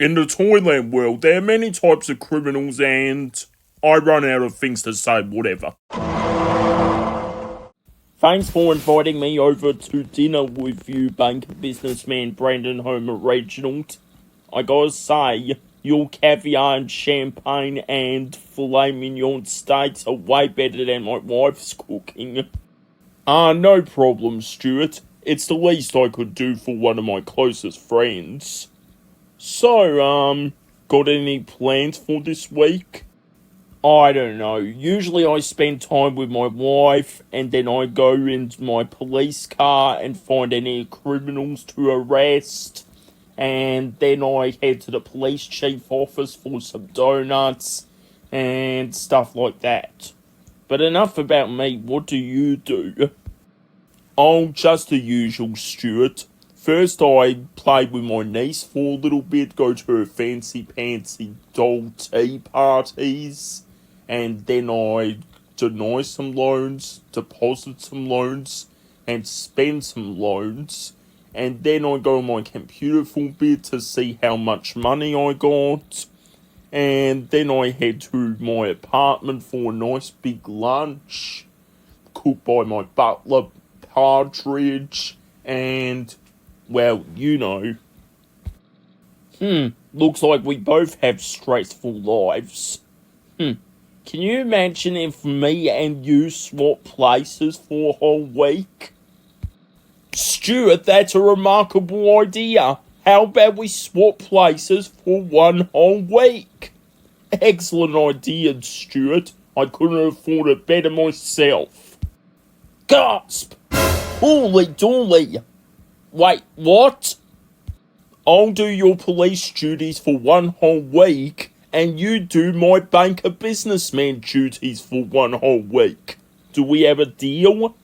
In the Toyland world, there are many types of criminals and I run out of things to say, whatever. Thanks for inviting me over to dinner with you, Banker Businessman Reginald. I gotta say, your caviar and champagne and filet mignon steaks are way better than my wife's cooking. No problem, Stuart. It's the least I could do for one of my closest friends. So, got any plans for this week? I don't know. Usually I spend time with my wife and then I go into my police car and find any criminals to arrest. And then I head to the police chief office for some donuts and stuff like that. But enough about me. What do you do? Oh, just the usual, Stuart. First, I played with my niece for a little bit, go to her fancy doll tea parties, and then I deny some loans, deposit some loans, and spend some loans, and then I go on my computer for a bit to see how much money I got, and then I head to my apartment for a nice big lunch, cooked by my butler, Partridge, and... well, you know. Looks like we both have stressful lives. Can you imagine if me and you swap places for a whole week? Stuart, that's a remarkable idea. How about we swap places for one whole week? Excellent idea, Stuart. I couldn't afford it better myself. Gasp! Holy dooly! Wait, what? I'll do your police duties for one whole week, and you do my banker businessman duties for one whole week. Do we have a deal?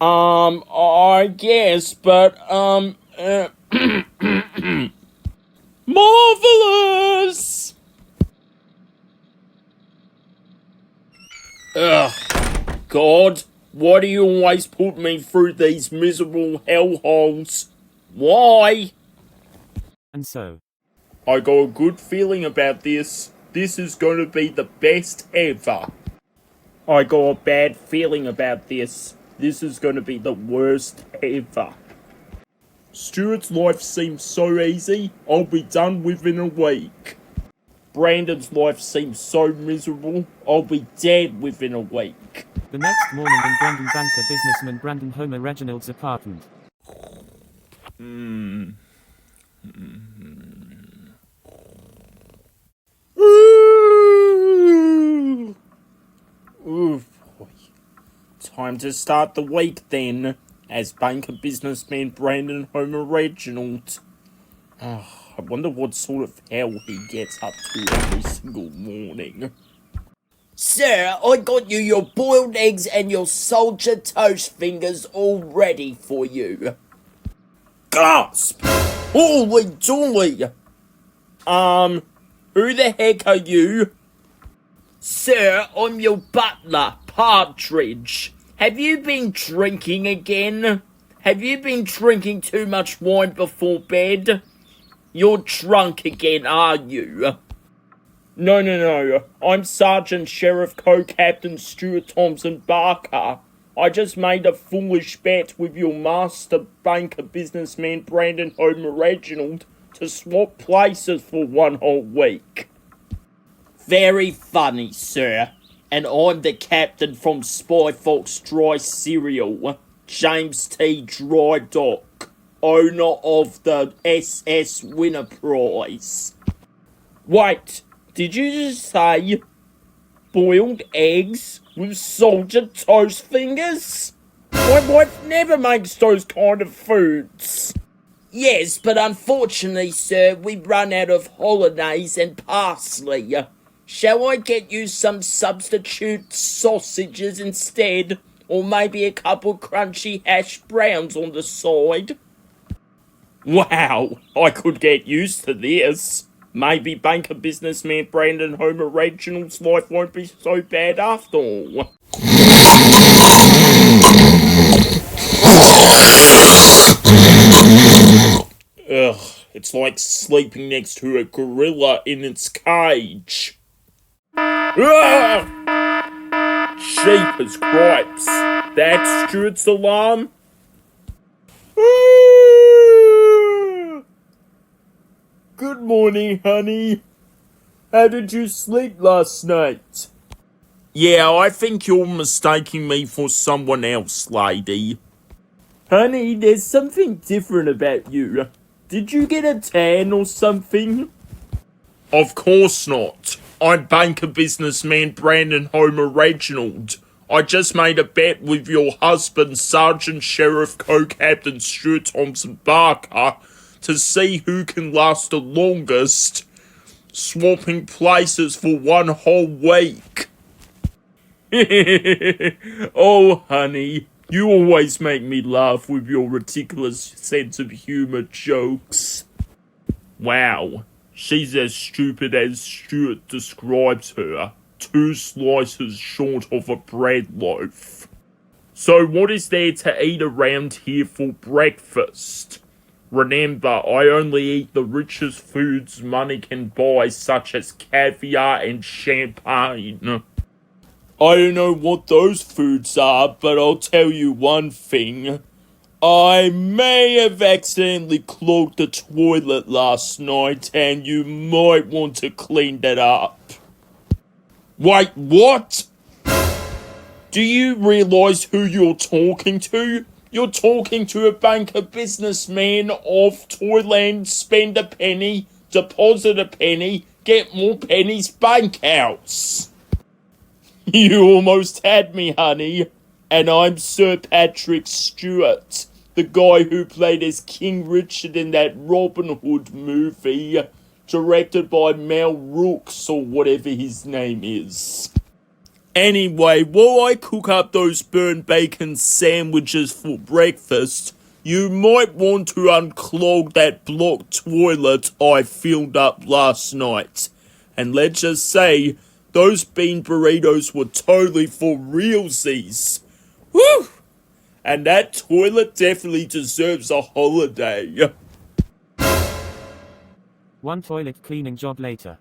I guess, but, marvelous! Ugh, God. Why do you always put me through these miserable hellholes? Why? And so, I got a good feeling about this. This is going to be the best ever. I got a bad feeling about this. This is going to be the worst ever. Stuart's life seems so easy. I'll be done within a week. Brandon's life seems so miserable. I'll be dead within a week. the next morning in Banker Businessman Reginald's apartment. Ooh, boy. Time to start the week then, as Banker Businessman Reginald. I wonder what sort of hell he gets up to every single morning. Sir, I got you your boiled eggs and your soldier toast fingers all ready for you. Gasp! Holy dooly! Who the heck are you? Sir, I'm your butler, Partridge. Have you been drinking again? Have you been drinking too much wine before bed? You're drunk again, are you? No. I'm Sergeant Sheriff Co-Captain Stuart Thompson Barker. I just made a foolish bet with your master banker businessman Reginald to swap places for one whole week. Very funny, sir. And I'm the captain from Spy Fox Dry Cereal, James T. Drydock, owner of the SS Winner Prize. Wait, did you just say boiled eggs with soldier toast fingers? My wife never makes those kind of foods. Yes, but unfortunately, sir, we run out of hollandaise and parsley. Shall I get you some substitute sausages instead? Or maybe a couple crunchy hash browns on the side? Wow, I could get used to this. Maybe banker businessman Reginald's life won't be so bad after all. Ugh, It's like sleeping next to a gorilla in its cage. Ah! Jeepers cripes. That's Stuart's alarm? Ah! Good morning, honey. How did you sleep last night? Yeah, I think you're mistaking me for someone else, lady. Honey, there's something different about you. Did you get a tan or something? Of course not. I'm Banker Businessman Brandon Homer Reginald. I just made a bet with your husband, Sergeant Sheriff Co-Captain Stuart Thompson Barker, to see who can last the longest, swapping places for one whole week. Oh, honey, you always make me laugh with your ridiculous sense of humor jokes. Wow, she's as stupid as Stuart describes her. 2 slices short of a bread loaf. So what is there to eat around here for breakfast? Remember, I only eat the richest foods money can buy, such as caviar and champagne. I don't know what those foods are, but I'll tell you one thing. I may have accidentally clogged the toilet last night, and you might want to clean that up. Wait, what? Do you realise who you're talking to? You're talking to a banker businessman of Toyland. Spend a penny, deposit a penny, get more pennies, bank house. You almost had me, honey. And I'm Sir Patrick Stewart, the guy who played as King Richard in that Robin Hood movie, directed by Mel Brooks or whatever his name is. Anyway, while I cook up those burnt bacon sandwiches for breakfast, you might want to unclog that blocked toilet I filled up last night. And let's just say, those bean burritos were totally for realsies. Woo! And that toilet definitely deserves a holiday. One toilet cleaning job later.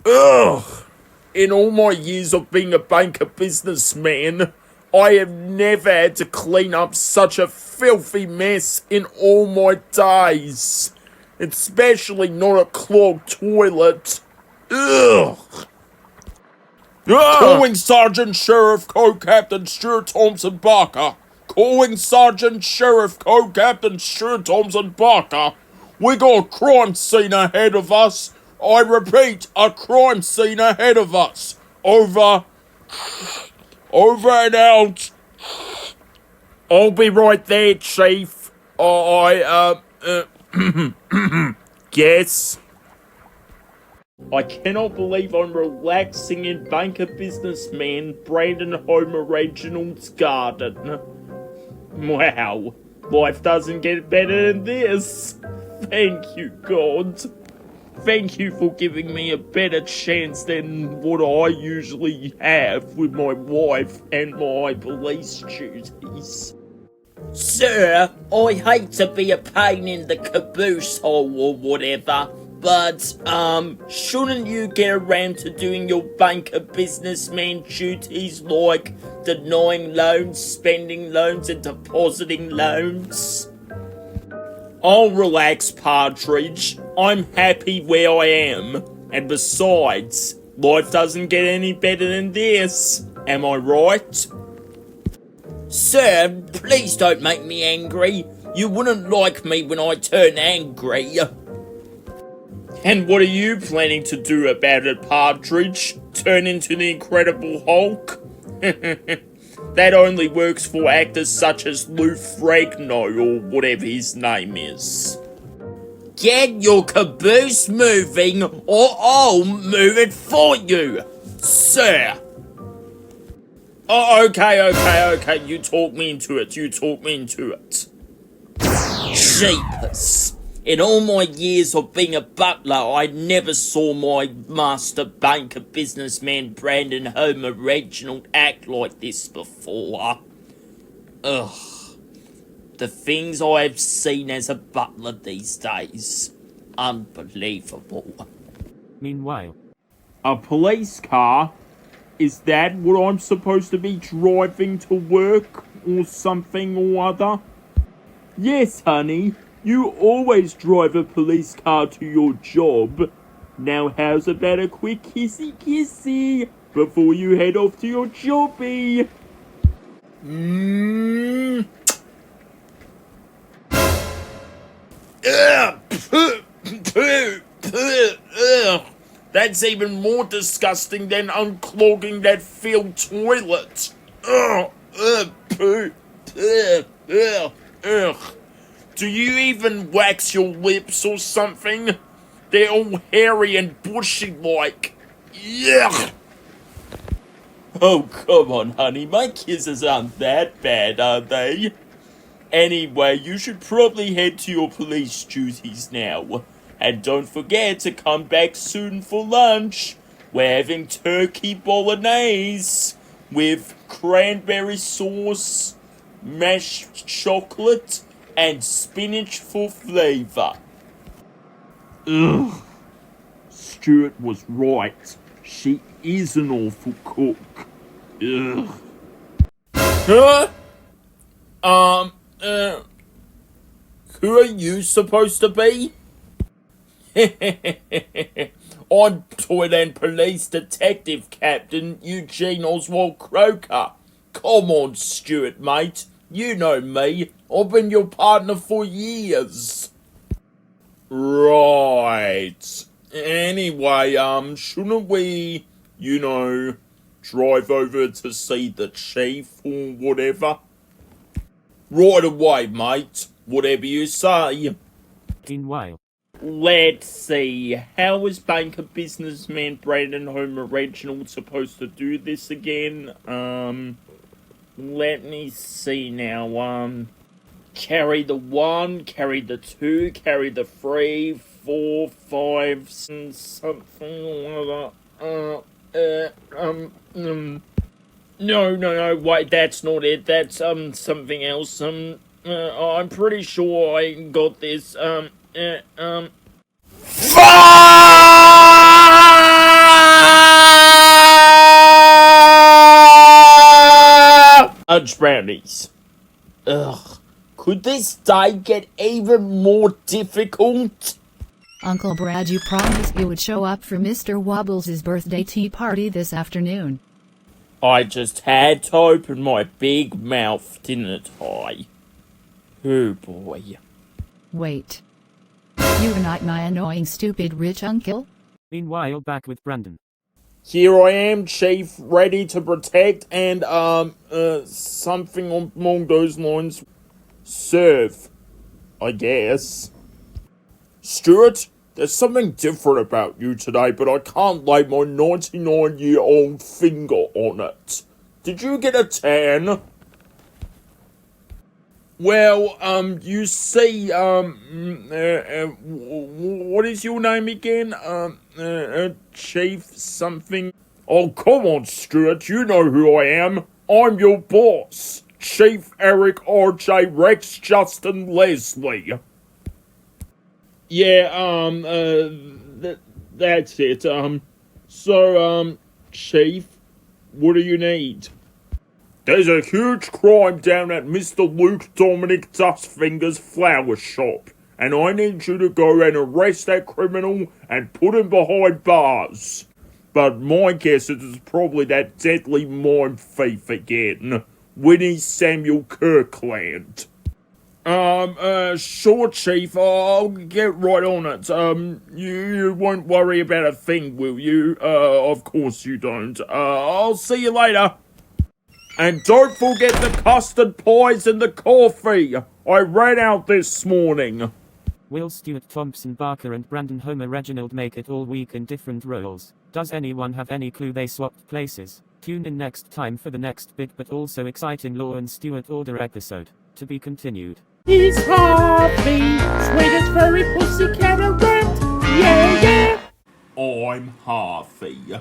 Ugh! In all my years of being a banker businessman, I have never had to clean up such a filthy mess in all my days. Especially not a clogged toilet. Ugh! Calling Sergeant Sheriff Co-Captain Stuart Thompson Barker. Calling Sergeant Sheriff Co-Captain Stuart Thompson Barker. We got a crime scene ahead of us. I repeat, a crime scene ahead of us. Over. Over and out. I'll be right there, Chief. Guess. I cannot believe I'm relaxing in Banker Businessman Brandon Homer Reginald's garden. Wow, life doesn't get better than this. Thank you, God. Thank you for giving me a better chance than what I usually have with my wife and my police duties. Sir, I hate to be a pain in the caboose hole or whatever, but, shouldn't you get around to doing your banker businessman duties like denying loans, spending loans, and depositing loans? I'll relax, Partridge. I'm happy where I am. And besides, life doesn't get any better than this. Am I right? Sir, please don't make me angry. You wouldn't like me when I turn angry. And what are you planning to do about it, Partridge? Turn into the Incredible Hulk? That only works for actors such as Lou Ferrigno or whatever his name is. Get your caboose moving or I'll move it for you, sir. Oh, okay. You talk me into it. Jeepers. In all my years of being a butler, I never saw my master banker businessman Brandon Homer Reginald act like this before. Ugh. The things I have seen as a butler these days. Unbelievable. Meanwhile, A police car? Is that what I'm supposed to be driving to work or something or other? Yes, honey. You always drive a police car to your job. Now how's about a quick kissy kissy before you head off to your jobby? Mmm. Ugh. Ugh. That's even more disgusting than unclogging that filled toilet. Ugh. Ugh. Ugh. Ugh. Ugh. Do you even wax your lips or something? They're all hairy and bushy like. Yuck! Oh, come on, honey. My kisses aren't that bad, are they? Anyway, you should probably head to your police duties now. And don't forget to come back soon for lunch. We're having turkey bolognese with cranberry sauce, mashed chocolate, and spinach for flavor. Ugh. Stuart was right. She is an awful cook. Ugh. Huh? Who are you supposed to be? I'm Toyland Police Detective Captain Eugene Oswald Croker. Come on, Stuart, mate. You know me. I've been your partner for years. Right. Anyway, shouldn't we, drive over to see the chief or whatever? Right away, mate. Whatever you say. meanwhile, Let's see. How is Banker Businessman Brandon Homer Reginald supposed to do this again? Let me see now. Carry the 1, carry the 2, carry the 3, 4, 5, something or other. No, wait, that's not it. That's, something else. I'm pretty sure I got this, Fudge brownies. Ugh. Could this day get even more difficult? Uncle Brad, you promised you would show up for Mr. Wobbles' birthday tea party this afternoon. I just had to open my big mouth, didn't I? Oh boy. Wait. You're not my annoying stupid rich uncle? meanwhile back with Brandon. Here I am, Chief, ready to protect and, something along those lines. Serve, I guess. Stuart, there's something different about you today, but I can't lay my 99-year-old finger on it. Did you get a tan? Well, you see, what is your name again? Chief something? Oh, come on, Stuart, you know who I am. I'm your boss, Chief Eric R.J. Rex Justin Leslie. Yeah, that's it. So, Chief, what do you need? There's a huge crime down at Mr. Luke Dominic Dustfinger's flower shop, and I need you to go and arrest that criminal and put him behind bars. But my guess is it's probably that deadly mime thief again, Winnie Samuel Kirkland. Sure, Chief, I'll get right on it. You won't worry about a thing, will you? Of course you don't. I'll see you later. And don't forget the custard pies and the coffee. I ran out this morning. Will Stuart, Thompson, Barker and Brandon Homer Reginald make it all week in different roles? Does anyone have any clue they swapped places? Tune in next time for the next big but also exciting Law and Stuart Order episode. To be continued. He's Harvey, sweetest furry pussycat around. Yeah. I'm Harvey.